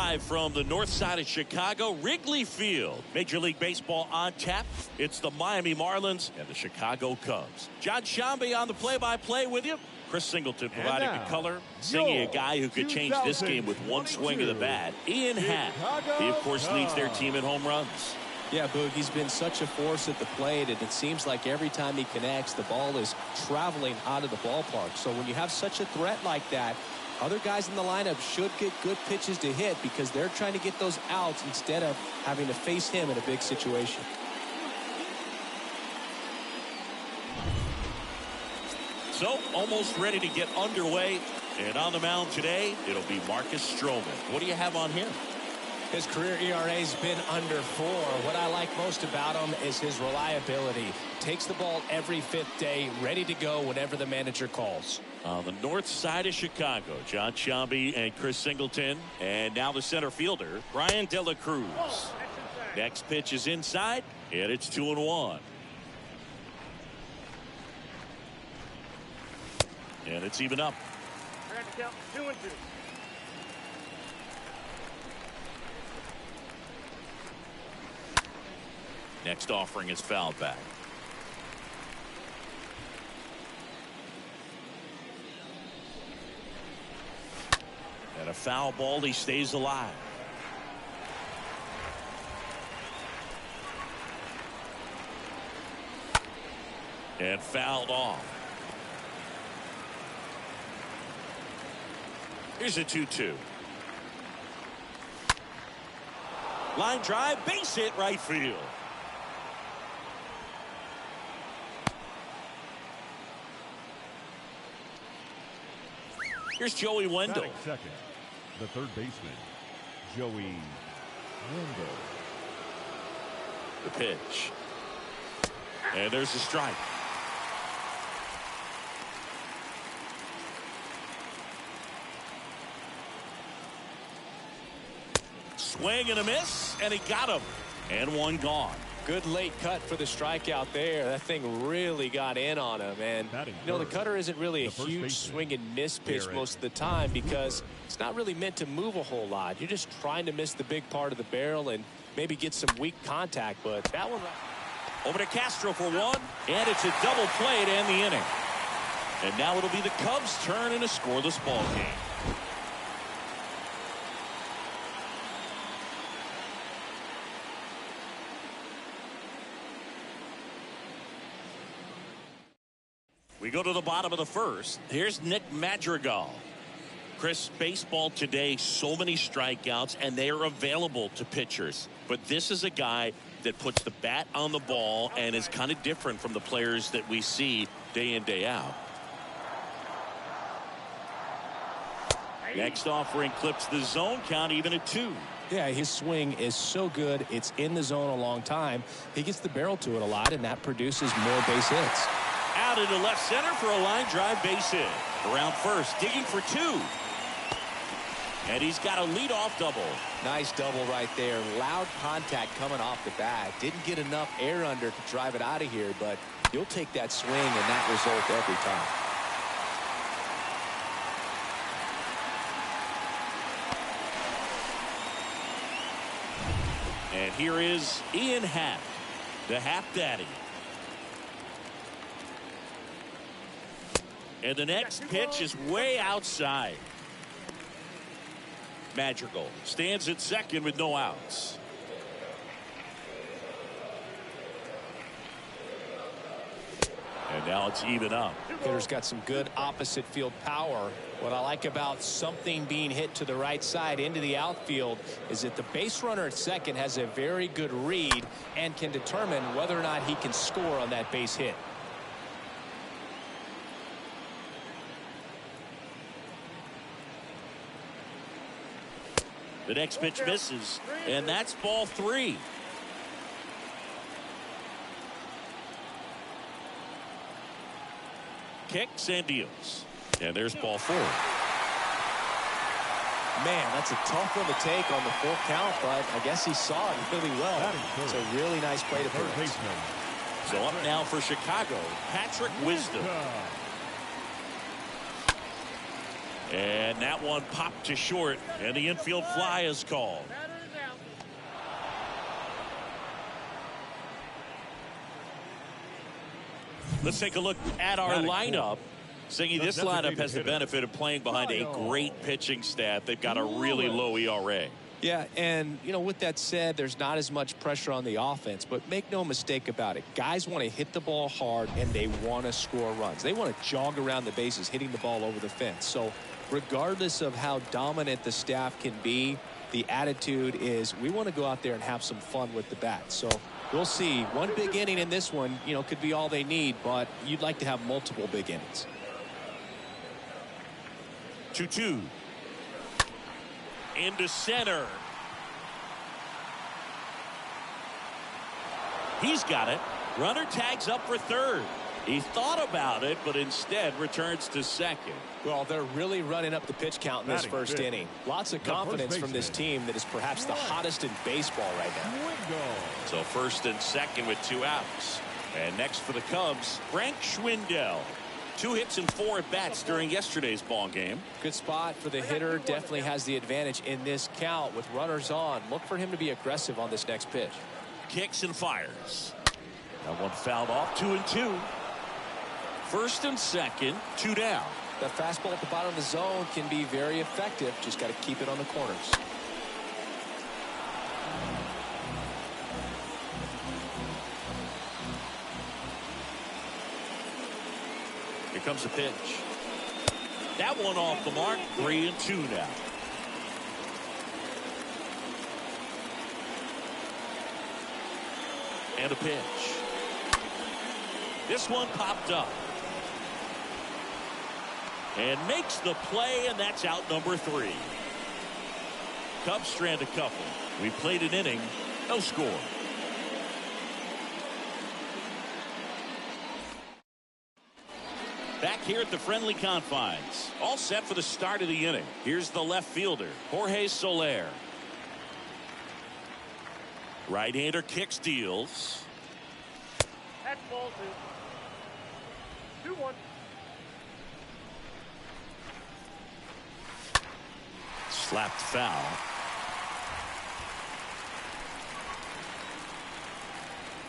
live from the north side of Chicago, Wrigley Field. Major League Baseball on tap. It's the Miami Marlins and the Chicago Cubs. John Shambi on the play-by-play with you. Chris Singleton providing the color. Singing a guy who could change this game with one swing of the bat. Yr1. He, of course, leads their team in home runs. Yeah, Boog, he's been such a force at the plate, and it seems like every time he connects, the ball is traveling out of the ballpark. So when you have such a threat like that, other guys in the lineup should get good pitches to hit because they're trying to get those outs instead of having to face him in a big situation. So, almost ready to get underway. And on the mound today, it'll be Marcus Stroman. What do you have on him? His career ERA's been under 4. What I like most about him is his reliability. Takes the ball every 5th day, ready to go whenever the manager calls. On the north side of Chicago, John Shambi and Chris Singleton. And now the center fielder, Brian De La Cruz. Next pitch is inside, and it's 2-1. And it's even up. 2-2. Next offering is fouled back. And a foul ball, he stays alive. And fouled off. Here's a 2-2. Line drive, base hit, right field. Here's Joey Wendell. Second, the third baseman, Joey Wendell. The pitch. And there's a strike. Swing and a miss, and he got him. And one gone. Good late cut for the strikeout there. That thing really got in on him. And, you know, the cutter isn't really a huge swing and miss pitch most of the time because it's not really meant to move a whole lot. You're just trying to miss the big part of the barrel and maybe get some weak contact. But that one... Over to Castro for one, and it's a double play to end the inning. And now it'll be the Cubs' turn in a scoreless ball game. We go to the bottom of the first. Here's Nick Madrigal. Chris, baseball today, so many strikeouts, and they are available to pitchers. But this is a guy that puts the bat on the ball and is kind of different from the players that we see day in, day out. Next offering clips the zone count even at 2. Yeah, his swing is so good. It's in the zone a long time. He gets the barrel to it a lot, and that produces more base hits. Out into left center for a line drive base hit. Around first, digging for 2. And he's got a leadoff double. Nice double right there. Loud contact coming off the bat. Didn't get enough air under to drive it out of here, but you'll take that swing and that result every time. And here is Yr1, the half daddy. And the next pitch is way outside. Madrigal stands at second with no outs. And now it's even up. Hitter's got some good opposite field power. What I like about something being hit to the right side into the outfield is that the base runner at second has a very good read and can determine whether or not he can score on that base hit. The next pitch misses, and that's ball 3. Kicks and deals. And there's ball 4. Man, that's a tough one to take on the full count, but I guess he saw it really well. It's a really nice play to put. So up now for Chicago, Patrick Wisdom. And that one popped to short, and the infield fly is called. Let's take a look at our lineup. Singy, this lineup has the benefit of playing behind a great pitching staff. They've got a really low ERA. Yeah, and, you know, with that said, there's not as much pressure on the offense, but make no mistake about it. Guys want to hit the ball hard, and they want to score runs. They want to jog around the bases, hitting the ball over the fence. So regardless of how dominant the staff can be, the attitude is we want to go out there and have some fun with the bat. So we'll see. One big inning in this one, you know, could be all they need, but you'd like to have multiple big innings. 2-2. Into center. He's got it. Runner tags up for third. He thought about it, but instead returns to second. Well, they're really running up the pitch count in this first inning. Lots of confidence from this team that is perhaps the hottest in baseball right now. So first and second with 2 outs. And next for the Cubs, Frank Schwindel. 2 hits and 4 at-bats during yesterday's ball game. Good spot for the hitter. Definitely has the advantage in this count with runners on. Look for him to be aggressive on this next pitch. Kicks and fires. That one fouled off. 2-2. First and second, 2 down. The fastball at the bottom of the zone can be very effective. Just got to keep it on the corners. Here comes a pitch. That one off the mark. 3-2 now. And a pitch. This one popped up. And makes the play, and that's out number 3. Cubs strand a couple. We played an inning. No score. Back here at the friendly confines. All set for the start of the inning. Here's the left fielder, Jorge Solaire. Right-hander kicks, deals. That's ball 2. 2-1. Slapped foul.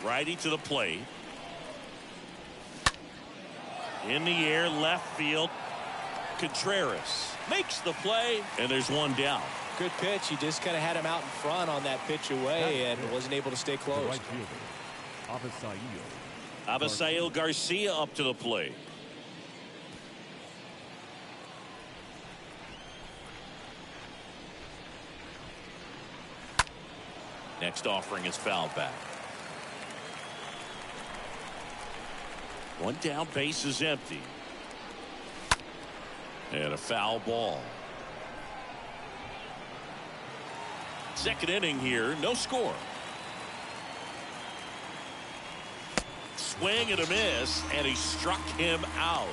Righty to the plate. In the air, left field. Contreras makes the play, and there's one down. Good pitch. He just kind of had him out in front on that pitch away and wasn't able to stay close. Right fielder, Avisail Garcia up to the plate. Next offering is foul back. One down, base is empty. And a foul ball. Second inning here, no score. Swing and a miss, and he struck him out.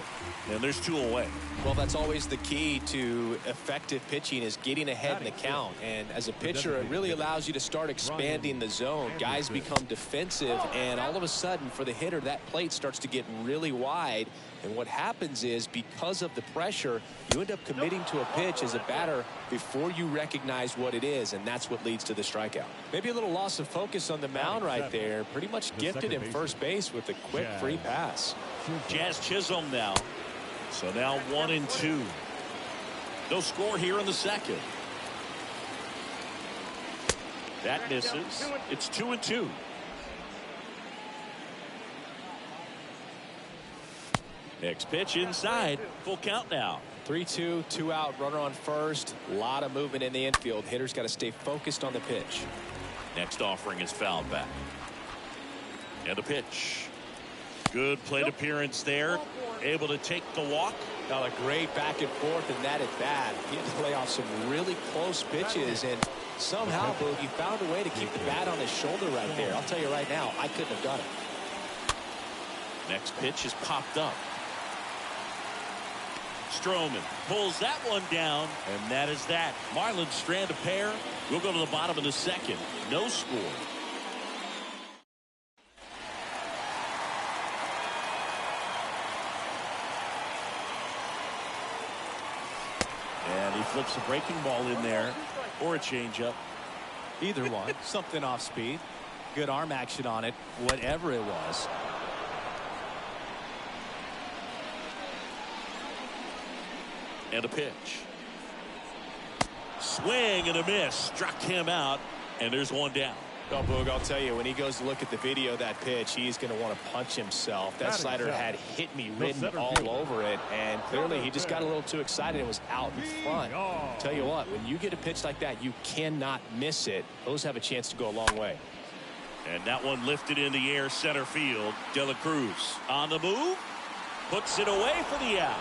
And there's 2 away. Well, that's always the key to effective pitching is getting ahead in the count. And as a pitcher, it really allows you to start expanding the zone. Guys become defensive, and all of a sudden, for the hitter, that plate starts to get really wide. And what happens is, because of the pressure, you end up committing to a pitch as a batter before you recognize what it is, and that's what leads to the strikeout. Maybe a little loss of focus on the mound right there. Pretty much gifted him first base with a quick free pass. Jazz Chisholm now. So now 1-2. No score here in the second. That misses. It's 2-2. Next pitch inside. Full count now. 3-2, 2 out, runner on first. A lot of movement in the infield. Hitter's got to stay focused on the pitch. Next offering is fouled back. And a pitch. Good plate appearance there. Able to take the walk. Now a great back and forth, and that at bat. He had to play off some really close pitches, and somehow Boogie found a way to keep the bat on his shoulder right there. I'll tell you right now, I couldn't have done it. Next pitch is popped up. Stroman pulls that one down, and that is that. Marlins strand a pair. We'll go to the bottom of the second. No score. And he flips a breaking ball in there or a changeup. Either one. Something off speed. Good arm action on it, whatever it was. And a pitch. Swing and a miss. Struck him out. And there's one down. Oh, Boog, I'll tell you, when he goes to look at the video of that pitch, he's going to want to punch himself. That slider had hit me written all over it, and clearly he just got a little too excited and was out in front. Tell you what, when you get a pitch like that, you cannot miss it. Those have a chance to go a long way. And that one lifted in the air center field. De La Cruz on the move. Puts it away for the out.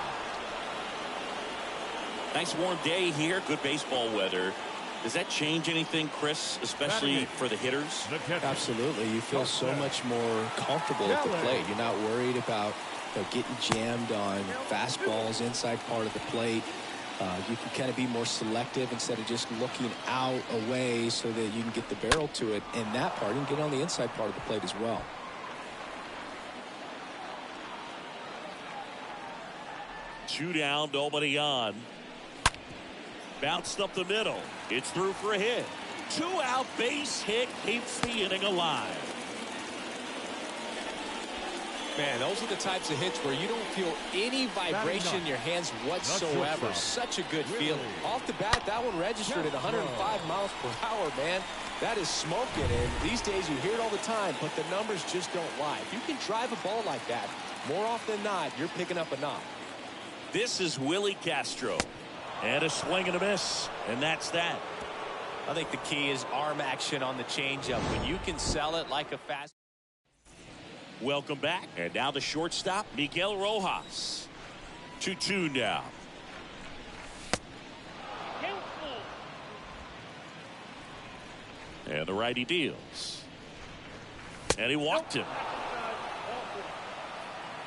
Nice warm day here. Good baseball weather. Does that change anything, Chris, especially for the hitters? Absolutely. You feel so much more comfortable at the plate. You're not worried about getting jammed on fastballs inside part of the plate. You can kind of be more selective instead of just looking out away so that you can get the barrel to it. And that part, you can get on the inside part of the plate as well. Two down, nobody on. Bounced up the middle. It's through for a hit. 2 out, base hit, keeps the inning alive. Man, those are the types of hits where you don't feel any vibration in your hands whatsoever. Such a good feeling. Off the bat, that one registered at 105 miles per hour, man. That is smoking, and these days you hear it all the time, but the numbers just don't lie. If you can drive a ball like that, more often than not, you're picking up a knock. This is Willy Castro. And a swing and a miss. And that's that. I think the key is arm action on the changeup. When you can sell it like a fast. Welcome back. And now the shortstop, Miguel Rojas. 2-2 now. And the righty deals. And he walked him.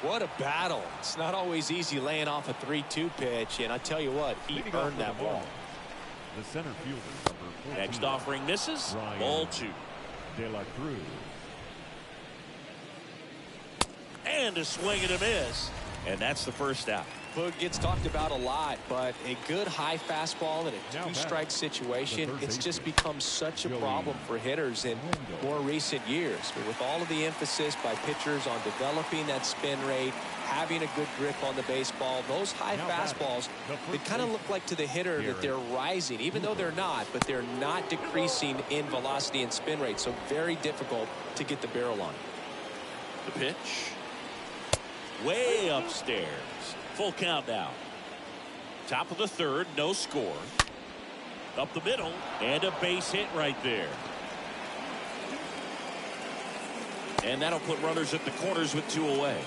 What a battle. It's not always easy laying off a 3-2 pitch, and I tell you what, he earned that ball. The center fielder, number 14. Next offering misses. Ball 2. De La Cruz. And a swing and a miss. And that's the first out. Boog gets talked about a lot, but a good high fastball in a 2-strike situation, it's just become such a problem for hitters in more recent years. But with all of the emphasis by pitchers on developing that spin rate, having a good grip on the baseball, those high fastballs, they kind of look like to the hitter that they're rising, even though they're not, but they're not decreasing in velocity and spin rate. So very difficult to get the barrel on. The pitch. Way upstairs. Full count now. Top of the third, no score. Up the middle, and a base hit right there. And that'll put runners at the corners with 2 away.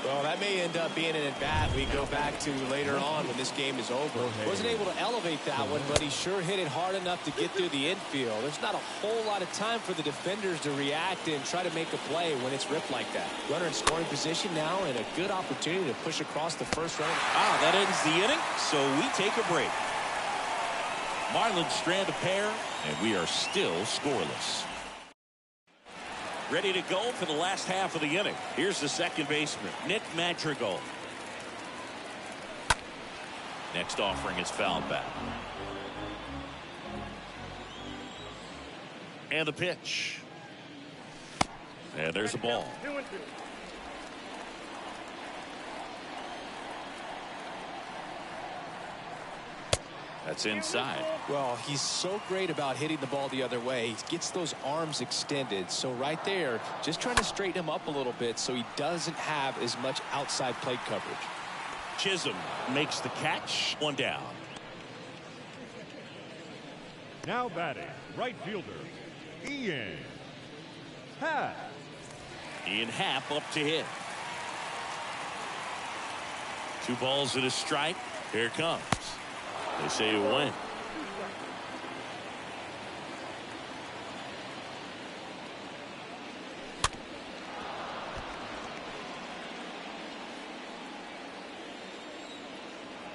Well, that may end up being an at-bat we go back to later on when this game is over. Wasn't able to elevate that one, but he sure hit it hard enough to get through the infield. There's not a whole lot of time for the defenders to react and try to make a play when it's ripped like that. Runner in scoring position now and a good opportunity to push across the first run. That ends the inning, so we take a break. Marlins strand a pair, and we are still scoreless. Ready to go for the last half of the inning. Here's the second baseman, Nick Madrigal. Next offering is fouled back. And the pitch. And there's a ball. 2-2. That's inside. Well, he's so great about hitting the ball the other way. He gets those arms extended. So right there, just trying to straighten him up a little bit so he doesn't have as much outside plate coverage. Chisholm makes the catch. 1 down. Now batting, right fielder, Ian Happ. Ian Happ up to hit. 2 balls and a strike. Here it comes. They say a win.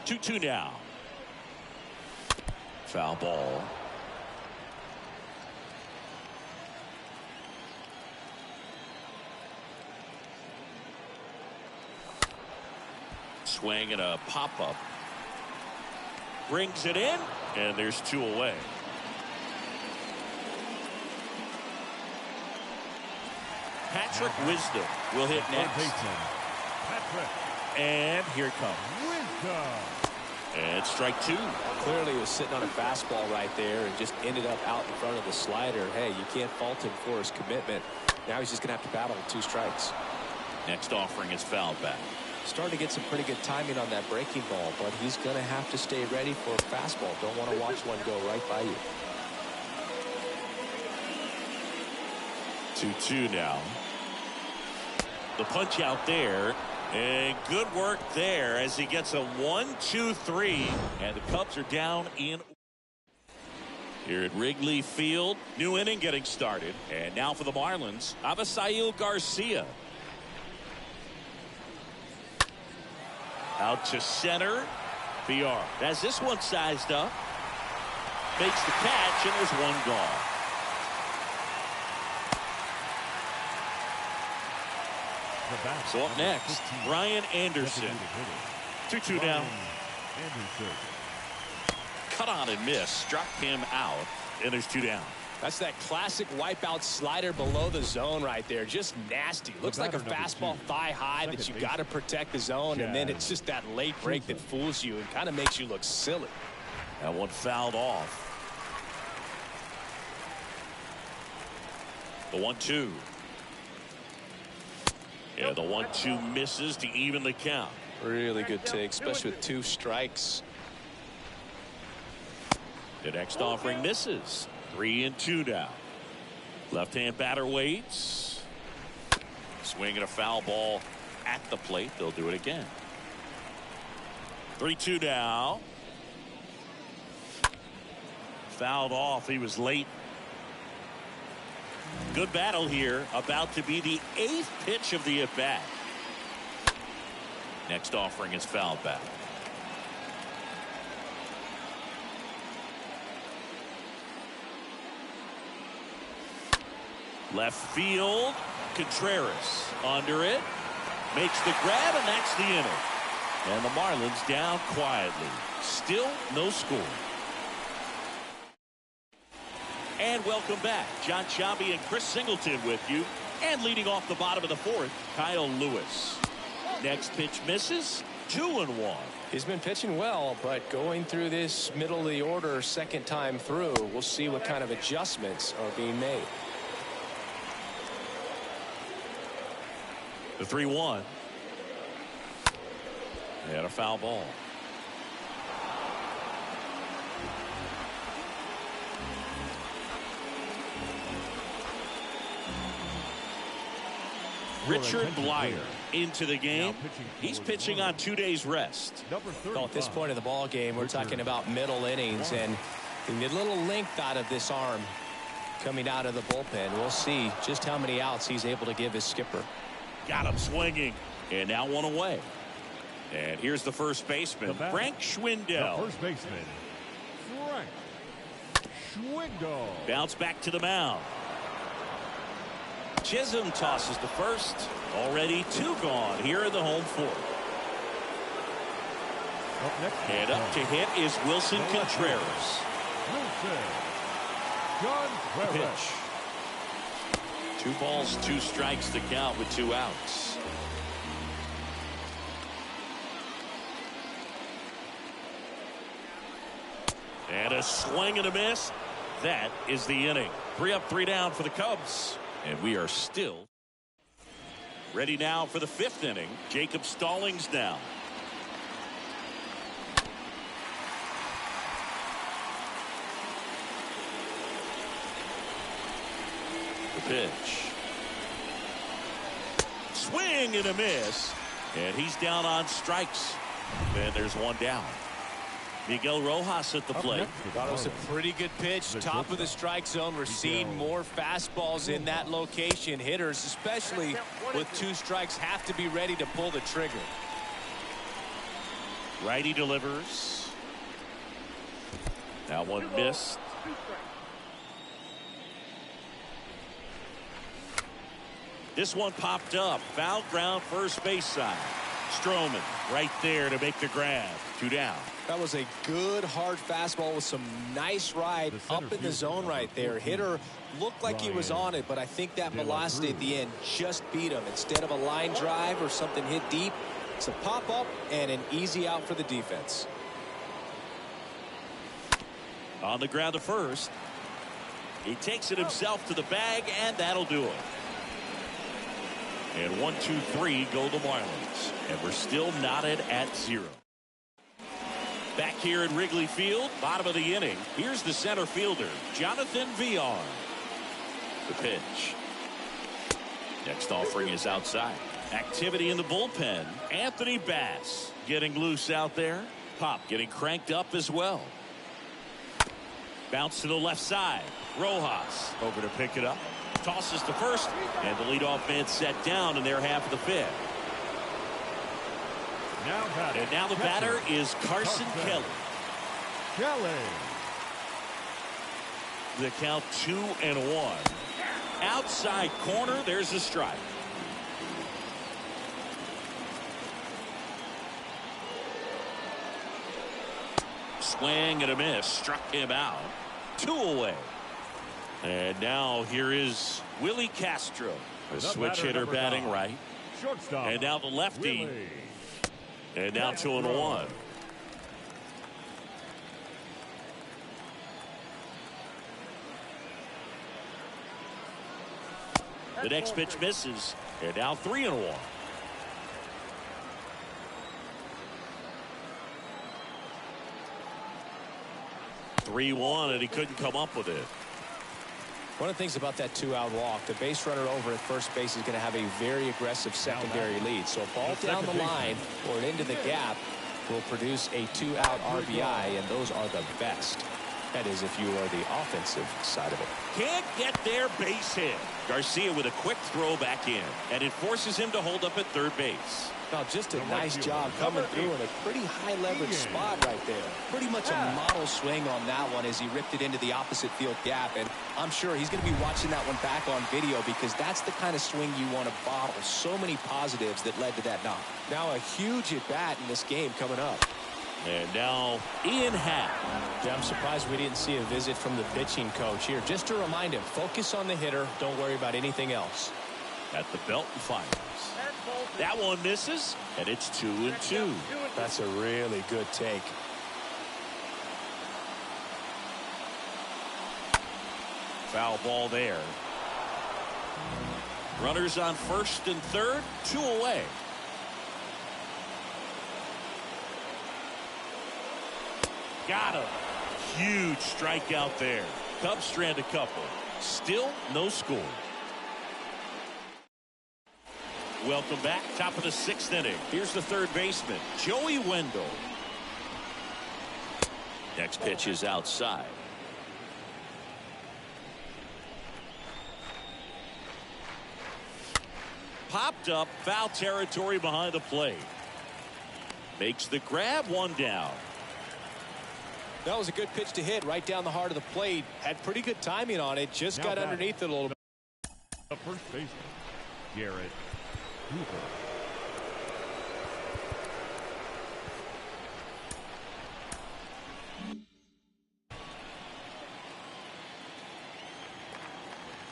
Two now. Foul ball. Swing and a pop-up. brings it in, and there's 2 away. Patrick Wisdom will hit next. And here it comes. And strike 2. Clearly he was sitting on a fastball right there and just ended up out in front of the slider. Hey, you can't fault him for his commitment. Now he's just going to have to battle with 2 strikes. Next offering is fouled back. Starting to get some pretty good timing on that breaking ball, but he's going to have to stay ready for a fastball. Don't want to watch one go right by you. 2-2 now. The punch out there, and good work there as he gets a 1-2-3, and the Cubs are down in here at Wrigley Field. New inning getting started, and now for the Marlins, Avisail Garcia. Out to center. VR has this one sized up. Makes the catch, and there's 1 gone. So up next, Brian Anderson. 2-2 down. Cut on and miss. Struck him out, and there's 2 down. That's that classic wipeout slider below the zone right there. Just nasty. Looks like a fastball thigh high that you got to protect the zone, and then it's just that late break that fools you and kind of makes you look silly. That one fouled off. The 1-2. Yeah, the 1-2 misses to even the count. Really good take, especially with 2 strikes. The next offering misses. 3-2 now. Left-hand batter waits. Swinging a foul ball at the plate. They'll do it again. 3-2 now. Fouled off. He was late. Good battle here. About to be the 8th pitch of the at-bat. Next offering is fouled back. Left field. Contreras under it. Makes the grab, and that's the inning. And the Marlins down quietly. Still no score. And welcome back. John Shambi and Chris Singleton with you. And leading off the bottom of the 4th, Kyle Lewis. Next pitch misses. 2-1. He's been pitching well, but going through this middle of the order 2nd time through, we'll see what kind of adjustments are being made. The 3-1. They had a foul ball. Richard Blyer into the game. He's pitching on 2 days rest. Well, at this point in the ball game, we're talking about middle innings, and you get a little length out of this arm coming out of the bullpen. We'll see just how many outs he's able to give his skipper. Got him swinging, and now 1 away. And here's the first baseman, Frank Schwindel. The first baseman, Frank Schwindel. Bounce back to the mound. Chisholm tosses the first. Already 2 gone here in the home 4th. And up to hit is Wilson Contreras. Pitch. 2 balls, 2 strikes to count with 2 outs. And a swing and a miss. That is the inning. 3 up, 3 down for the Cubs. And we are still ready now for the 5th inning. Jacob Stallings now. The pitch. Swing and a miss. And he's down on strikes. And there's 1 down. Miguel Rojas at the plate. Thought it was a pretty good pitch. Top of the strike zone. We're seeing more fastballs in that location. Hitters, especially with 2 strikes, have to be ready to pull the trigger. Righty delivers. That one missed. This one popped up. Foul ground first base side. Stroman right there to make the grab. 2 down. That was a good hard fastball with some nice ride up in the zone right there. Hitter looked like he was on it, but I think that velocity at the end just beat him. Instead of a line drive or something hit deep, it's a pop up and an easy out for the defense. On the ground to first. He takes it himself to the bag, and that'll do it. And 1, 2, 3 go the Marlins. And we're still knotted at 0. Back here at Wrigley Field, bottom of the inning. Here's the center fielder, Jonathan Villar. The pitch. Next offering is outside. Activity in the bullpen. Anthony Bass getting loose out there. Pop getting cranked up as well. Bounce to the left side. Rojas over to pick it up. Tosses to first, and the leadoff man set down in their half of the 5th. And now the batter is Carson Kelly. The count 2-1. Outside corner, there's a strike. Swing and a miss, struck him out. 2 away. And now here is Willy Castro, a switch hitter batting right. Shortstop. And now the lefty. Willy. And now 2-1. The next pitch misses. And now 3-1. And he couldn't come up with it. One of the things about that 2-out walk, the base runner over at first base is going to have a very aggressive secondary lead. So a ball down the line or into the gap will produce a 2-out RBI, and those are the best. That is, if you are the offensive side of it. Can't get their base hit. Garcia with a quick throw back in, and it forces him to hold up at third base. Now, just a nice job coming through in a pretty high leverage spot right there. Pretty much a model swing on that one as he ripped it into the opposite field gap, and I'm sure he's going to be watching that one back on video because that's the kind of swing you want to bottle. So many positives that led to that knock. Now a huge at bat in this game coming up. And now Ian Happ. Yeah, I'm surprised we didn't see a visit from the pitching coach here. Just to remind him, focus on the hitter. Don't worry about anything else. At the belt and fires. That one misses, and it's 2-2. That's a really good take. Foul ball there. Runners on first and third, 2 away. Got him. Huge strikeout there. Cubs strand a couple. Still no score. Welcome back. Top of the 6th inning. Here's the third baseman, Joey Wendell. Next pitch is outside. Popped up, foul territory behind the plate. Makes the grab, 1 down. That was a good pitch to hit right down the heart of the plate. Had pretty good timing on it. Just got underneath it a little bit. The first baseman, Garrett Hoover.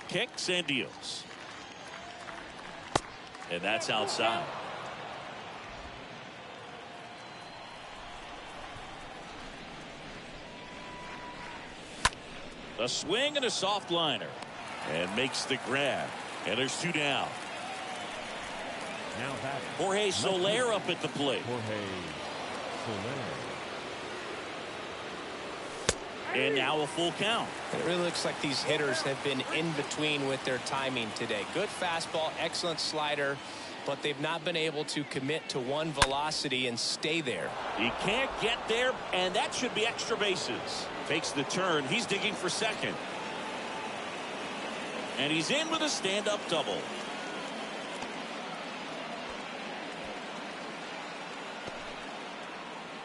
Kicks and deals. And that's outside. A swing and a soft liner. And makes the grab. And there's 2 down. Now batting. Jorge Solaire up at the plate. Jorge Solaire. And now a full count. It really looks like these hitters have been in between with their timing today. Good fastball, excellent slider, but they've not been able to commit to one velocity and stay there. He can't get there, and that should be extra bases. Takes the turn. He's digging for second. And he's in with a stand-up double.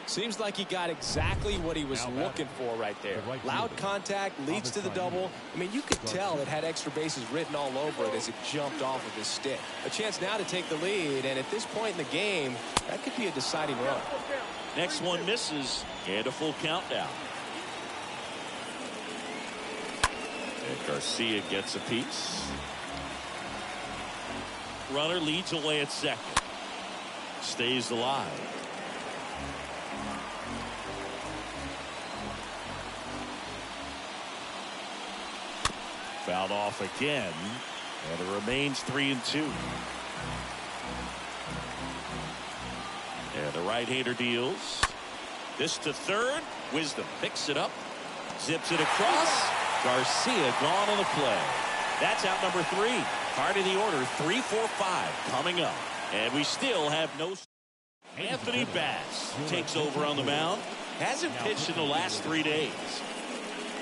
Seems like he got exactly what he was looking for right there. Loud contact leads to the double. I mean, you could tell it had extra bases written all over it as it jumped off of his stick. A chance now to take the lead, and at this point in the game, that could be a deciding run. Next one misses, and a full count now. And Garcia gets a piece. Runner leads away at second. Stays alive. Fouled off again, and it remains 3-2. And the right-hander deals. This to third. Wisdom picks it up, zips it across. Garcia gone on the play. That's out number 3. Part of the order, 3, 4, 5 coming up. And we still have no. Anthony Bass takes over on the mound. Hasn't pitched in the last 3 days.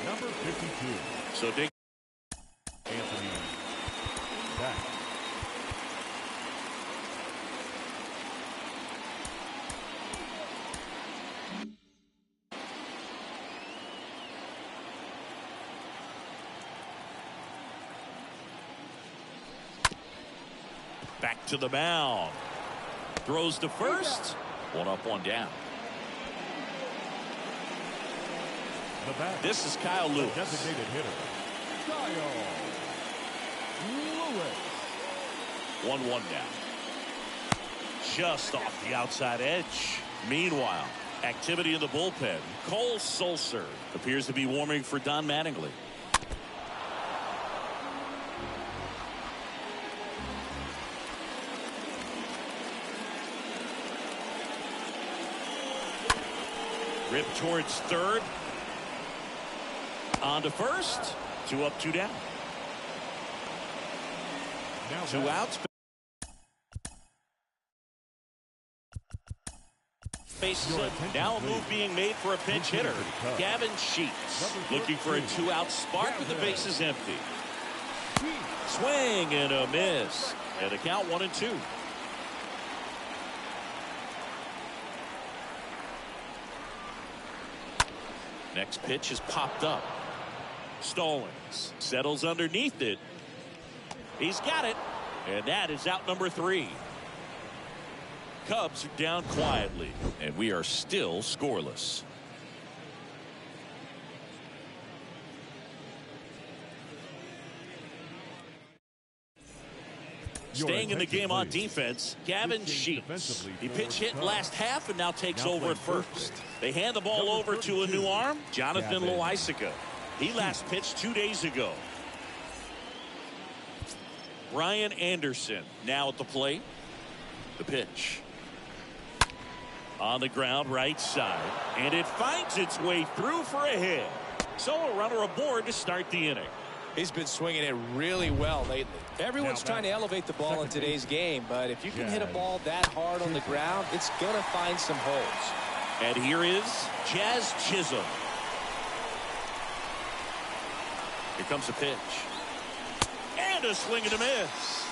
Number 52. So Dick. Anthony Bass. Back to the mound. Throws to first. 1 up, 1 down. This is Kyle Lewis. Designated hitter. Kyle Lewis. 1-1 down. Just off the outside edge. Meanwhile, activity in the bullpen. Cole Sulser appears to be warming for Don Mattingly. Rip towards third. On to first. 2 up, 2 down. 2 outs. Bases up. Now a move being made for a pinch hitter. Gavin Sheets looking for a 2-out spark with the bases empty. Swing and a miss. And the count 1-2. Next pitch is popped up. Stallings settles underneath it. He's got it. And that is out number 3. Cubs are down quietly, and we are still scoreless. Staying in the game on defense, Gavin Sheets. He pitch hit last half and now takes over at first. They hand the ball over to a new arm, Jonathan Loaisiga. He last pitched 2 days ago. Brian Anderson now at the plate. The pitch. On the ground, right side. And it finds its way through for a hit. So a runner aboard to start the inning. He's been swinging it really well lately. Everyone's trying to elevate the ball in today's game, but if you can hit a ball that hard on the ground, it's going to find some holes. And here is Jazz Chisholm. Here comes the pitch. And a swing and a miss.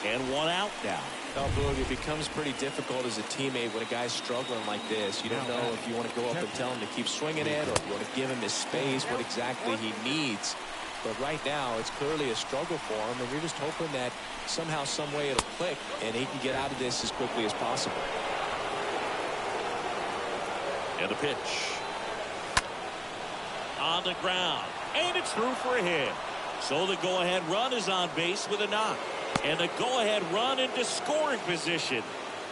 And 1 out now. Now, Boog, it becomes pretty difficult as a teammate when a guy's struggling like this. You don't know if you want to go up and tell him to keep swinging it or if you want to give him his space, what exactly he needs. But right now, it's clearly a struggle for him, and you're just hoping that somehow, some way it'll click, and he can get out of this as quickly as possible. And the pitch. On the ground. And it's through for a hit. So the go-ahead run is on base with a knock. And the go-ahead run into scoring position.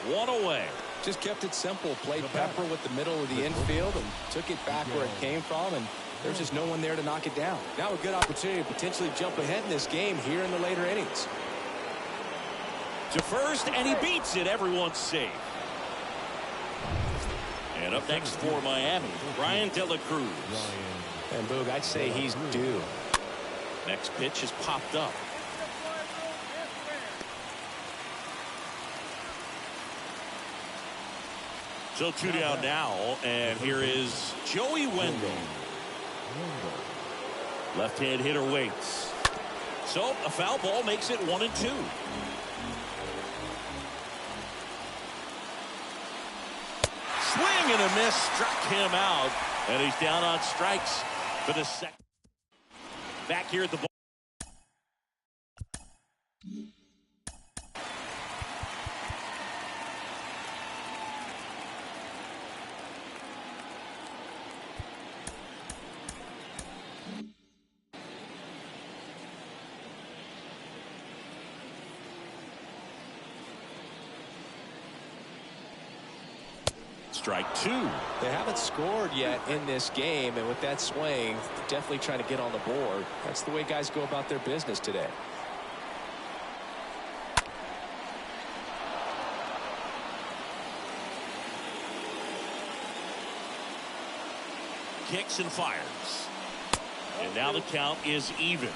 1 away. Just kept it simple. Played pepper with the middle of the infield and took it back where it came from, and there's just no one there to knock it down. Now a good opportunity to potentially jump ahead in this game here in the later innings. To first, and he beats it. Everyone's safe. And up next for Miami, Brian De La Cruz. And Boog, I'd say he's due. Next pitch is popped up. So 2 down now, and here is Joey Wendell. Left-hand hitter waits. So a foul ball makes it 1-2. Swing and a miss, struck him out, and he's down on strikes for the second. Back here at the ball. Strike two. They haven't scored yet in this game, and with that swing, definitely trying to get on the board. That's the way guys go about their business today. Kicks and fires. And now the count is even.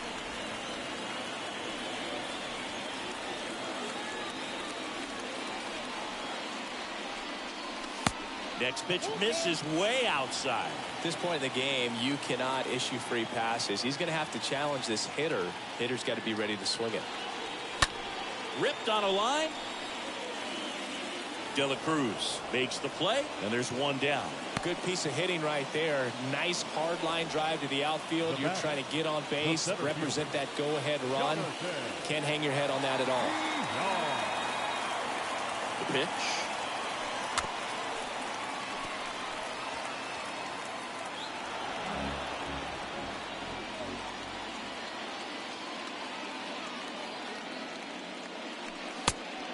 Next pitch misses way outside. At this point in the game, you cannot issue free passes. He's going to have to challenge this hitter. Hitter's got to be ready to swing it. Ripped on a line. De La Cruz makes the play, and there's one down. Good piece of hitting right there. Nice hard line drive to the outfield. You're trying to get on base, represent that go-ahead run. Can't hang your head on that at all. The pitch.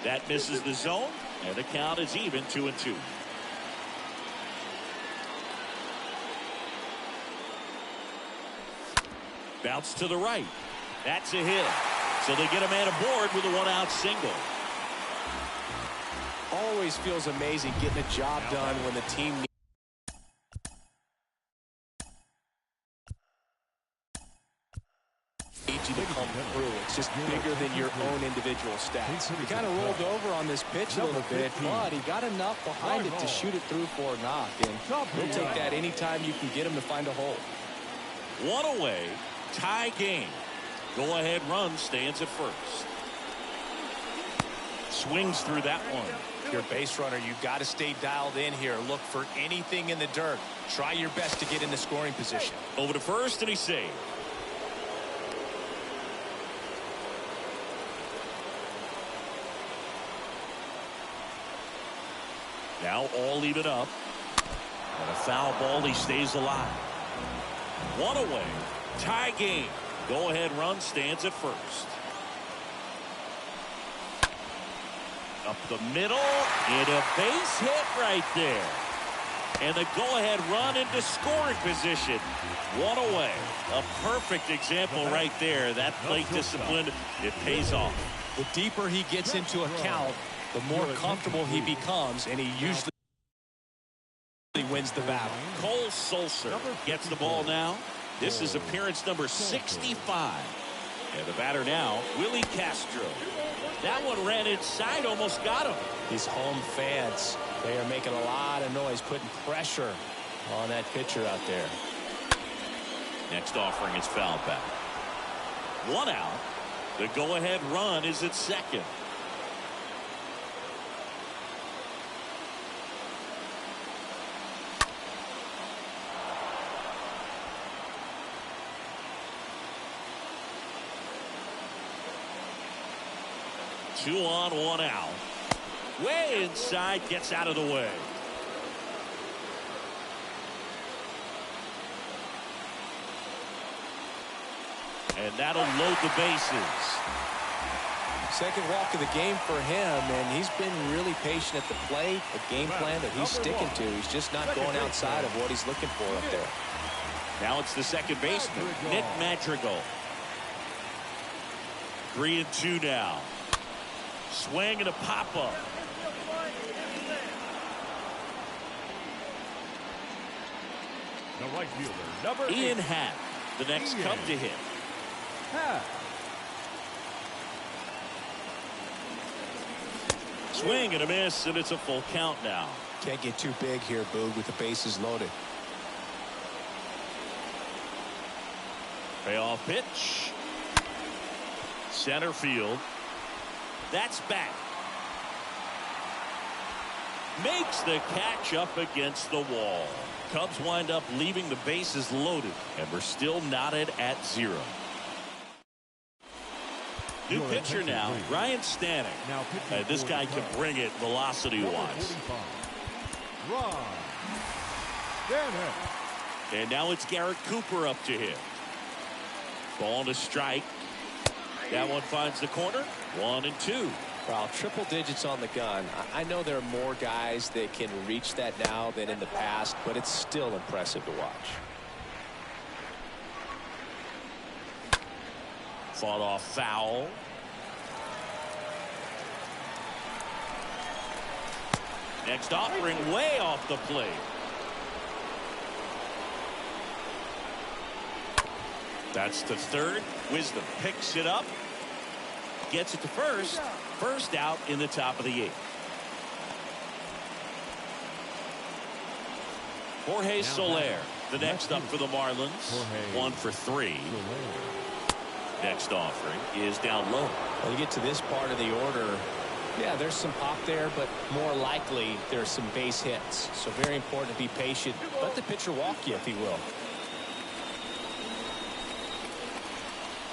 That misses the zone, and the count is even 2-2. Bounce to the right. That's a hit. So they get a man aboard with a one-out single. Always feels amazing getting a job done when the team needs you to come through. It's just bigger than your own individual stats. He kind of rolled over on this pitch a little bit, but he got enough behind it to shoot it through for a knock, and he'll take that anytime you can get him to find a hole. One away, tie game. Go ahead run stands at first. Swings through that one. If you're a base runner, you've got to stay dialed in here. Look for anything in the dirt. Try your best to get into scoring position. Over to first, and he's saved. Now all even up. And a foul ball, he stays alive. One away, tie game. Go ahead run stands at first. Up the middle, and a base hit right there. And the go ahead run into scoring position. One away. A perfect example right there. That plate discipline, it pays off. The deeper he gets into a count, the more comfortable he becomes, and he usually wins the battle. Cole Sulser gets the ball now. This is appearance number 65. And the batter now, Willy Castro. That one ran inside, almost got him. These home fans, they are making a lot of noise, putting pressure on that pitcher out there. Next offering is fouled back. One out. The go-ahead run is at second. Two on, one out. Way inside, gets out of the way. And that'll load the bases. Second walk of the game for him, and he's been really patient at the plate. A game plan that he's sticking to. He's just not going outside of what he's looking for up there. Now it's the second baseman, Nick Madrigal. 3-2 now. Swing and a pop-up. The right fielder, number Ian 8. Happ, the next come to hit. Swing and a miss, and it's a full count now. Can't get too big here, Boog, with the bases loaded. Payoff pitch. Center field. That's back. makes the catch up against the wall. Cubs wind up leaving the bases loaded, and we're still knotted at 0. New pitcher now, Ryan Stanek. This guy can bring it velocity-wise. And now it's Garrett Cooper up to hit. Ball to strike. That one finds the corner. 1-2. Well, triple digits on the gun. I know there are more guys that can reach that now than in the past, but it's still impressive to watch. Fought off foul. Next offering way off the plate. That's the third. Wisdom picks it up. Gets it to first. First out in the top of the 8th. Jorge Solaire, the next up for the Marlins. 1 for 3. Next offering is down low. When you get to this part of the order, yeah, there's some pop there, but more likely there's some base hits. So very important to be patient. Let the pitcher walk you, if he will.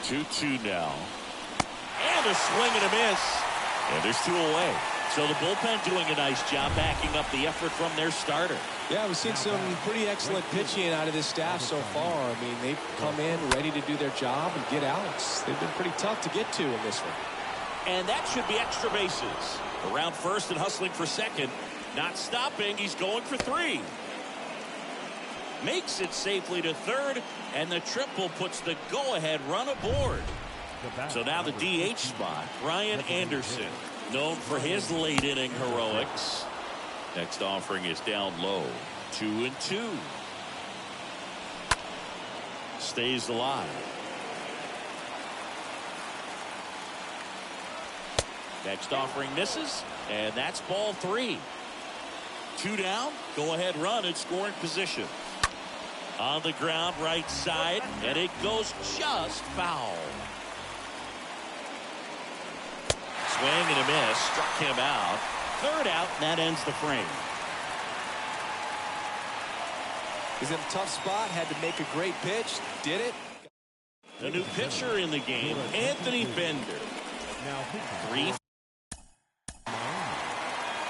2-2 now. And a swing and a miss. And there's 2 away. So the bullpen doing a nice job backing up the effort from their starter. Yeah, we've seen some pretty excellent pitching out of this staff so far. I mean, they've come in ready to do their job and get outs. They've been pretty tough to get to in this one. And that should be extra bases. Around first and hustling for second. Not stopping. He's going for 3. Makes it safely to third. And the triple puts the go-ahead run aboard. So now the DH spot. Brian Anderson, known for his late inning heroics. Next offering is down low. 2-2. Stays alive. Next offering misses, and that's ball 3. 2 down. Go ahead run in scoring position. On the ground right side, and it goes just foul. Swing and a miss. Struck him out. Third out, and that ends the frame. He's in a tough spot. Had to make a great pitch. Did it. The new pitcher in the game, Anthony Bender. 3.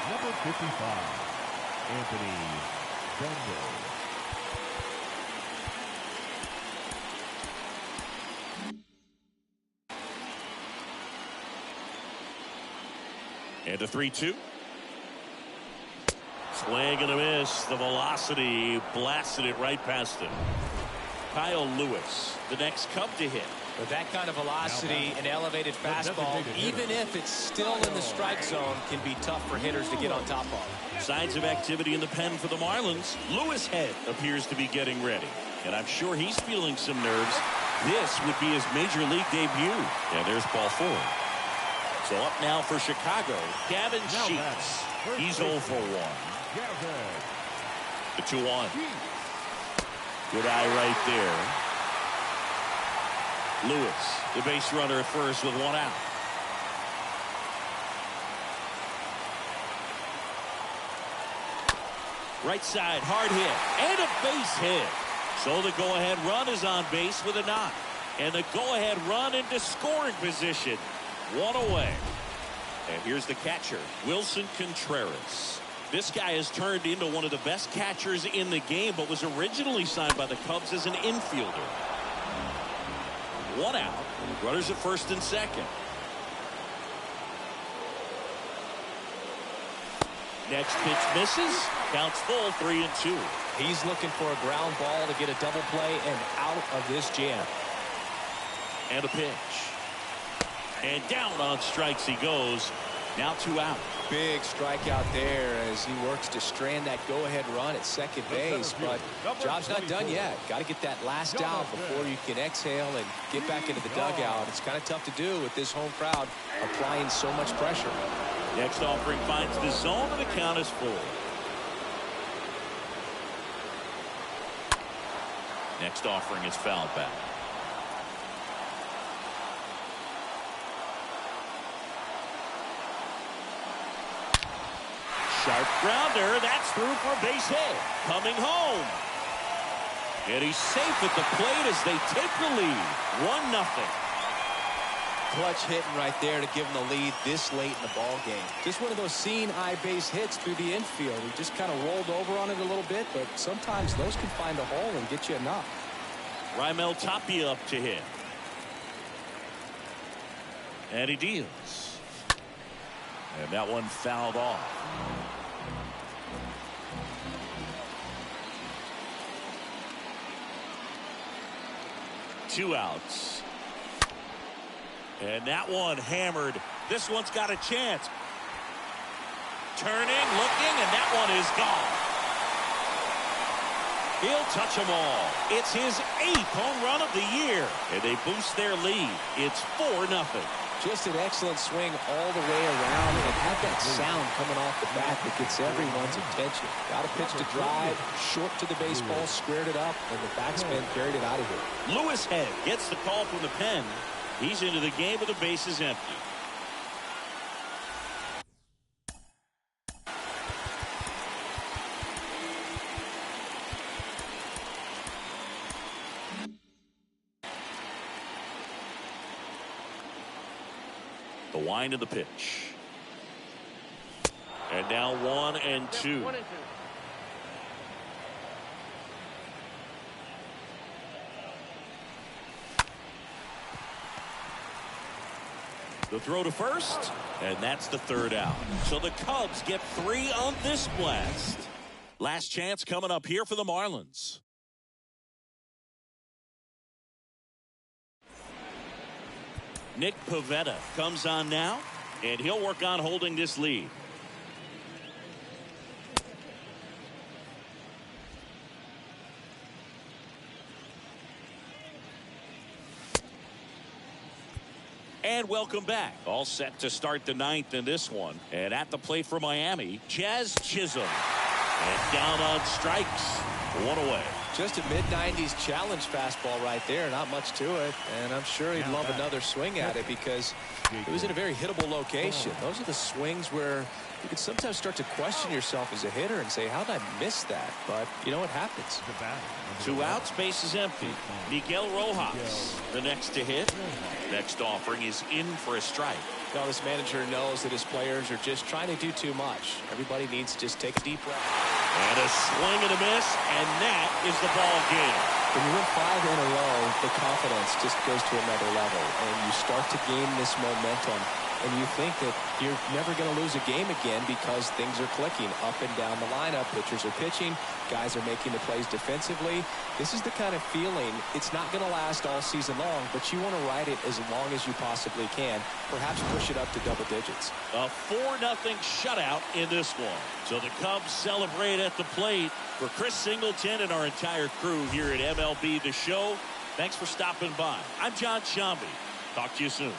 Number 55, Anthony Bender. And a 3-2. Swing and a miss. The velocity blasted it right past him. Kyle Lewis, the next Cub to hit. With that kind of velocity, an elevated fastball, even if it's still in the strike zone, can be tough for hitters to get on top of. Signs of activity in the pen for the Marlins. Lewis Head appears to be getting ready. And I'm sure he's feeling some nerves. This would be his major league debut. And there's ball 4. So up now for Chicago, Gavin Sheets. He's 0 for 1. The 2-1. Good eye right there. Lewis, the base runner at first with 1 out. Right side, hard hit, and a base hit. So the go-ahead run is on base with a knock. And the go-ahead run into scoring position. 1 away. And here's the catcher, Wilson Contreras. This guy has turned into one of the best catchers in the game, but was originally signed by the Cubs as an infielder. 1 out. Runners at first and second. Next pitch misses. Counts full, 3-2. He's looking for a ground ball to get a double play and out of this jam. And a pitch. And down on strikes he goes. Now 2 out. Big strikeout there as he works to strand that go-ahead run at second base. But job's not done yet. Got to get that last out before you can exhale and get back into the dugout. It's kind of tough to do with this home crowd applying so much pressure. Next offering finds the zone, and the count is full. Next offering is fouled back. Sharp grounder. That's through for a base hit. Coming home. And he's safe at the plate as they take the lead. 1-0. Clutch hitting right there to give him the lead this late in the ball game. Just one of those seeing eye base hits through the infield. He just kind of rolled over on it a little bit, but sometimes those can find a hole and get you enough. Raimel Tapia up to hit. And he deals. And that one fouled off. Two outs. And that one hammered. This one's got a chance. Turning, looking, and that one is gone. He'll touch them all. It's his 8th home run of the year. And they boost their lead. It's 4-0. Just an excellent swing all the way around, and it had that sound coming off the bat that gets everyone's attention. Got a pitch to drive, short to the baseball, squared it up, and the backspin carried it out of here. Lewis Head gets the call from the pen. He's into the game with the bases empty. The wind of the pitch. And now 1-2. 1-2. The throw to first, and that's the 3rd out. So the Cubs get 3 on this blast. Last chance coming up here for the Marlins. Nick Pivetta comes on now, and he'll work on holding this lead. And welcome back. All set to start the 9th in this one. And at the plate for Miami, Jazz Chisholm. And down on strikes. 1 away. Just a mid-90s challenge fastball right there. Not much to it. And I'm sure he'd love another swing at it because it was in a very hittable location. Those are the swings where you can sometimes start to question yourself as a hitter and say, how did I miss that? But, you know, it happens. 2 outs, base is empty. Miguel Rojas, the next to hit. Next offering is in for a strike. Now, this manager knows that his players are just trying to do too much. Everybody needs to just take a deep breath. And a swing and a miss, and that is the ball game. When you win 5 in a row, the confidence just goes to another level, and you start to gain this momentum. And you think that you're never going to lose a game again because things are clicking up and down the lineup. Pitchers are pitching. Guys are making the plays defensively. This is the kind of feeling. It's not going to last all season long, but you want to ride it as long as you possibly can. Perhaps push it up to double digits. A 4-0 shutout in this one. So the Cubs celebrate at the plate. For Chris Singleton and our entire crew here at MLB The Show, thanks for stopping by. I'm John Shambi. Talk to you soon.